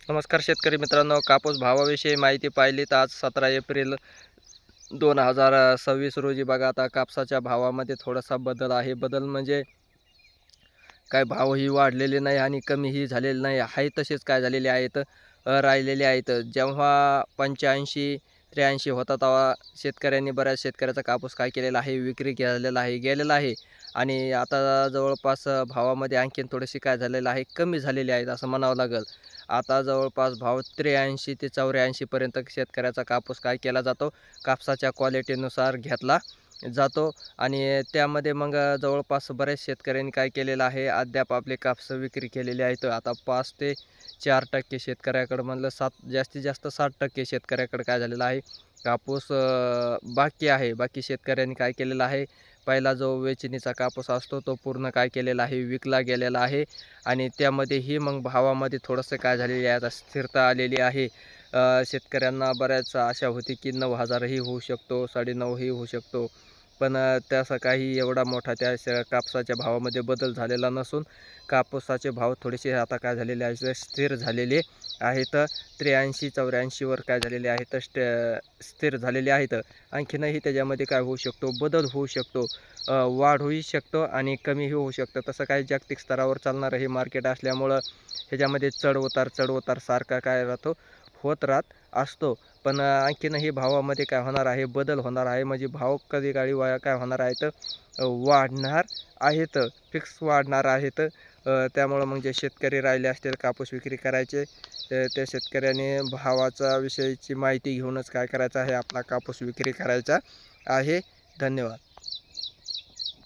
नमस्कार शेतकरी मित्रांनो, कापूस भावाविषयी माहिती पाहिली तर आज 17 एप्रिल 2026 रोजी बघा, आता कापसाच्या भावामध्ये थोडासा बदल आहे. बदल म्हणजे काय, भावही वाढलेले नाही आणि कमीही झालेले नाही, आहे तसेच काय झालेले आहेत, राहिलेले आहेत. जेव्हा 85-83 होता तेव्हा बऱ्याच शेतकऱ्याचा कापूस काय केलेला आहे, विक्री गेलेला आहे. आणि आता जवळपास भावामध्ये आणखीन थोडीशी काय झालेलं आहे, कमी झालेली आहेत असं म्हणावं लागेल. आता जवळपास भाव 83 ते 84 पर्यंत शेतकऱ्याचा कापूस काय केला जातो, कापसाच्या क्वालिटीनुसार घेतला जातो. आणि त्यामध्ये मग जवळपास बऱ्याच शेतकऱ्यांनी काय केलेलं आहे, अद्याप आपले कापस विक्री केलेले आहेत. आता 5 ते 4% शेतकऱ्याकडं म्हणलं, जास्तीत जास्त 60% शेतकऱ्याकडे काय झालेलं आहे, कापूस बाकी आहे. बाकी शेतकऱ्यांनी काय केलेलं आहे, पहिला जो वेचणीचा कापूस असतो तो पूर्ण काय केलेला आहे, विकला गेलेला आहे. आणि त्यामध्येही मग भावामध्ये थोडंसं काय झालेली आहे, आता स्थिरता आलेली आहे. शेतकऱ्यांना बऱ्याच आशा होती की 9,000ही होऊ शकतो, 9,500ही होऊ शकतो. पण त्याचा काही एवढा मोठा त्या कापसाच्या भावामध्ये बदल झालेला नसून कापसाचे भाव थोडेसे आता काय झालेले आहे, स्थिर झालेले आहेत. 83-84 काय झालेले आहेत, स्थिर झालेले आहेत. आणखीनही त्याच्यामध्ये काय होऊ शकतो, बदल होऊ शकतो, वाढ होऊ शकतो आणि कमीही होऊ शकतं. तसं काही जागतिक स्तरावर चालणारं हे मार्केट असल्यामुळं ह्याच्यामध्ये चढ उतार सारखा काय राहतो, होत राहत असतो. पण आणखीनही भावामध्ये काय होणार आहे, बदल होणार आहे. म्हणजे भाव कधी काळी काय होणार आहेत, वाढणार आहेत, फिक्स वाढणार आहेत. त्यामुळं मग जे शेतकरी राहिले असतील कापूस विक्री करायचे, त्या शेतकऱ्याने भावाचा विषयीची माहिती घेऊनच काय करायचं आहे, आपला कापूस विक्री करायचा आहे. धन्यवाद.